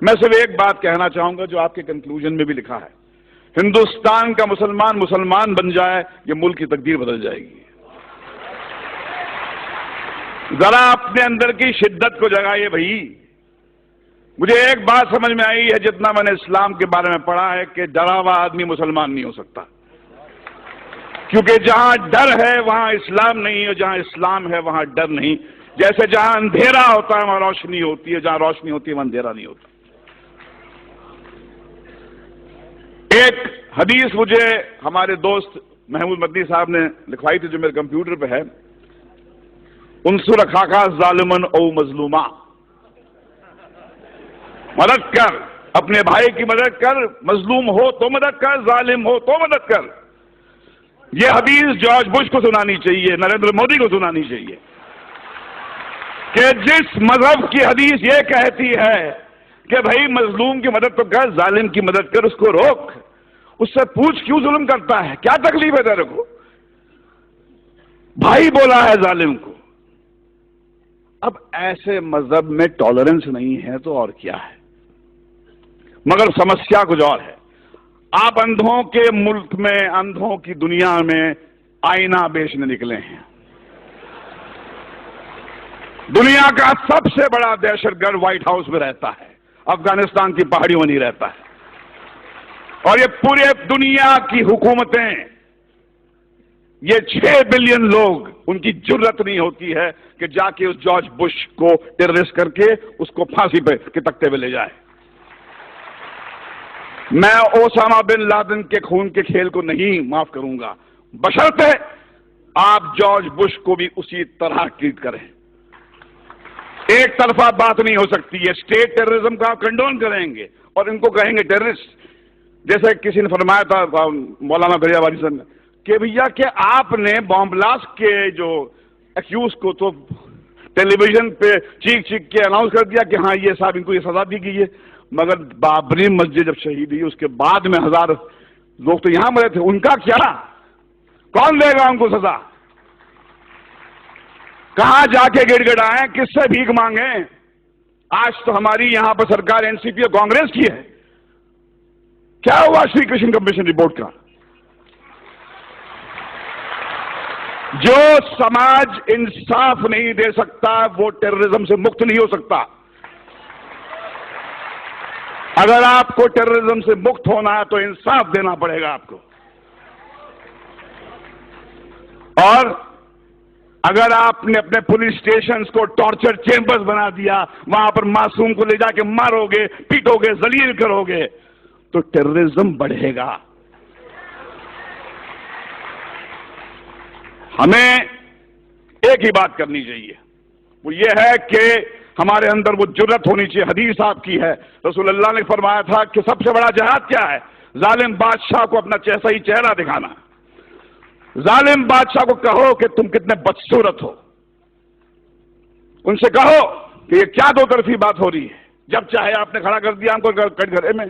میں صرف ایک بات کہنا چاہوں گا جو آپ کے کنکلوژن میں بھی لکھا ہے، ہندوستان کا مسلمان مسلمان بن جائے یہ ملک کی تقدیر بدل جائے گی۔ ذرا اپنے اندر کی شدت کو جگائیے بھائی۔ مجھے ایک بات سمجھ میں آئی ہے جتنا میں نے اسلام کے بارے میں پڑھا ہے کہ ڈرا ہوا آدمی مسلمان نہیں ہو سکتا، کیونکہ جہاں ڈر ہے وہاں اسلام نہیں، اور جہاں اسلام ہے وہاں ڈر نہیں۔ جیسے جہاں اندھیرا ہوتا ہے وہاں روشنی ہوتی ہے، جہاں روشنی ہوتی ہے وہاں اندھیرا نہیں ہوتا۔ ایک حدیث مجھے ہمارے دوست محمود مدنی صاحب نے لکھوائی تھی جو میرے کمپیوٹر پہ ہے، انصر اخاک ظالما او مظلوما، مدد کر، اپنے بھائی کی مدد کر، مظلوم ہو تو مدد کر، ظالم ہو تو مدد کر۔ یہ حدیث جارج بش کو سنانی چاہیے، نریندر مودی کو سنانی چاہیے کہ جس مذہب کی حدیث یہ کہتی ہے کہ بھائی مظلوم کی مدد تو کر، ظالم کی مدد کر، اس کو روک، اس سے پوچھ کیوں ظلم کرتا ہے، کیا تکلیف ہے تیرے کو؟ بھائی بولا ہے ظالم کو۔ اب ایسے مذہب میں ٹالرنس نہیں ہے تو اور کیا ہے؟ مگر سمسیا کچھ اور ہے۔ آپ اندھوں کے ملک میں، اندھوں کی دنیا میں آئینہ بیچنے نکلے ہیں۔ دنیا کا سب سے بڑا دہشت گرد وائٹ ہاؤس میں رہتا ہے، افغانستان کی پہاڑیوں میں نہیں رہتا ہے، اور یہ پورے دنیا کی حکومتیں، یہ 6 بلین لوگ، ان کی جرت نہیں ہوتی ہے کہ جا کے اس جارج بش کو ٹیررسٹ کر کے اس کو پھانسی پہ کے تختے پہ لے جائے۔ میں اوسامہ بن لادن کے خون کے کھیل کو نہیں معاف کروں گا، بشرطے آپ جارج بش کو بھی اسی طرح ٹریٹ کریں۔ ایک طرفہ بات نہیں ہو سکتی ہے۔ اسٹیٹ ٹیررزم کا آپ کنڈون کریں گے اور ان کو کہیں گے ٹیررسٹ۔ جیسے کسی نے فرمایا تھا مولانا دریا والی صاحب نے کہ بھیا کہ آپ نے بام بلاسٹ کے جو ایکیوز کو تو ٹیلی ویژن پہ چیخ چیخ کے اناؤنس کر دیا کہ ہاں یہ صاحب ان کو یہ سزا دی گئی ہے، مگر بابری مسجد جب شہید ہوئی اس کے بعد میں 1000 لوگ تو یہاں مرے تھے، ان کا کیا؟ کون دے گا ان کو سزا؟ کہاں جا کے گڑ گڑائیں، کس سے بھیک مانگیں؟ آج تو ہماری یہاں پر سرکار این سی پی اور کانگریس کی ہے۔ کیا ہوا شری کرشن کمیشن رپورٹ کا؟ جو سماج انصاف نہیں دے سکتا وہ ٹیررزم سے مکت نہیں ہو سکتا۔ اگر آپ کو ٹیررزم سے مکت ہونا ہے تو انصاف دینا پڑے گا آپ کو، اور اگر آپ نے اپنے پولیس اسٹیشنز کو ٹارچر چیمبرز بنا دیا، وہاں پر معصوم کو لے جا کے مارو گے، پیٹو گے، ذلیل کرو گے تو ٹیررزم بڑھے گا۔ ہمیں ایک ہی بات کرنی چاہیے، وہ یہ ہے کہ ہمارے اندر وہ جرت ہونی چاہیے۔ حدیث آپ کی ہے، رسول اللہ نے فرمایا تھا کہ سب سے بڑا جہاد کیا ہے؟ ظالم بادشاہ کو اپنا صحیح چہرہ دکھانا۔ ظالم بادشاہ کو کہو کہ تم کتنے بدصورت ہو، ان سے کہو کہ یہ کیا دو طرفی بات ہو رہی ہے، جب چاہے آپ نے کھڑا کر دیا ہم کو گھرے میں۔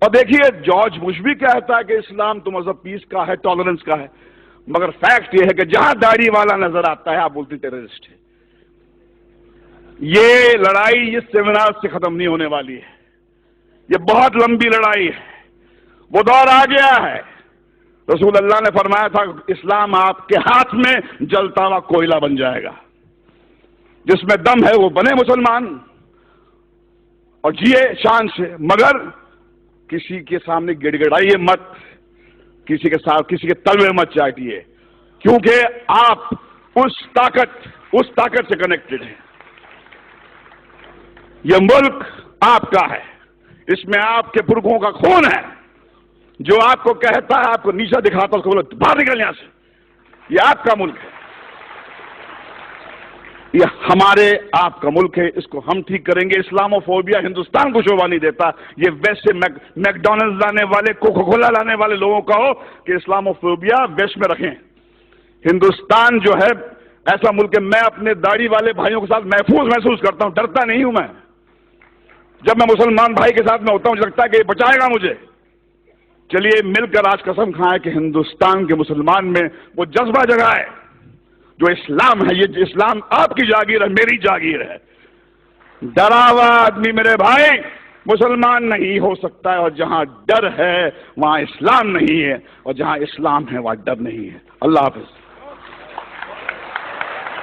اور دیکھیے جارج بش بھی کہتا ہے کہ اسلام تو مذہب پیس کا ہے، ٹالرنس کا ہے، مگر فیکٹ یہ ہے کہ جہاں داڑھی والا نظر آتا ہے آپ بولتے ٹیررسٹ ہے۔ یہ لڑائی اس سیمینار سے ختم نہیں ہونے والی ہے، یہ بہت لمبی لڑائی ہے، وہ دور آ گیا ہے۔ رسول اللہ نے فرمایا تھا اسلام آپ کے ہاتھ میں جلتا ہوا کوئلہ بن جائے گا، جس میں دم ہے وہ بنے مسلمان اور جیے شان سے، مگر کسی کے سامنے گڑ گڑائیے مت، کسی کے ساتھ کسی کے تلوے مت چاٹیے، کیونکہ آپ اس طاقت سے کنیکٹڈ ہیں۔ یہ ملک آپ کا ہے، اس میں آپ کے پرکھوں کا خون ہے۔ جو آپ کو کہتا ہے، آپ کو نیچا دکھاتا ہے، اس کو بولو باہر نکل یہاں سے، یہ آپ کا ملک ہے، یہ ہمارے آپ کا ملک ہے، اس کو ہم ٹھیک کریں گے۔ اسلامو فوبیا ہندوستان کو شوبھا نہیں دیتا، یہ ویسٹ سے میکڈونلڈ لانے والے، کوکا کولا لانے والے لوگوں کا ہو کہ اسلامو فوبیا ویسٹ میں رکھیں۔ ہندوستان جو ہے ایسا ملک ہے، میں اپنے داڑھی والے بھائیوں کے ساتھ محفوظ محسوس کرتا ہوں، ڈرتا نہیں ہوں میں۔ جب میں مسلمان بھائی کے ساتھ میں ہوتا ہوں مجھے لگتا ہے کہ یہ بچائے گا مجھے۔ چلیے مل کر آج قسم کھائیں کہ ہندوستان کے مسلمان میں وہ جذبہ جگائے جو اسلام ہے، یہ اسلام آپ کی جاگیر ہے، میری جاگیر ہے۔ ڈرا ہوا آدمی میرے بھائی مسلمان نہیں ہو سکتا ہے، اور جہاں ڈر ہے وہاں اسلام نہیں ہے، اور جہاں اسلام ہے وہاں ڈر نہیں ہے۔ اللہ حافظ۔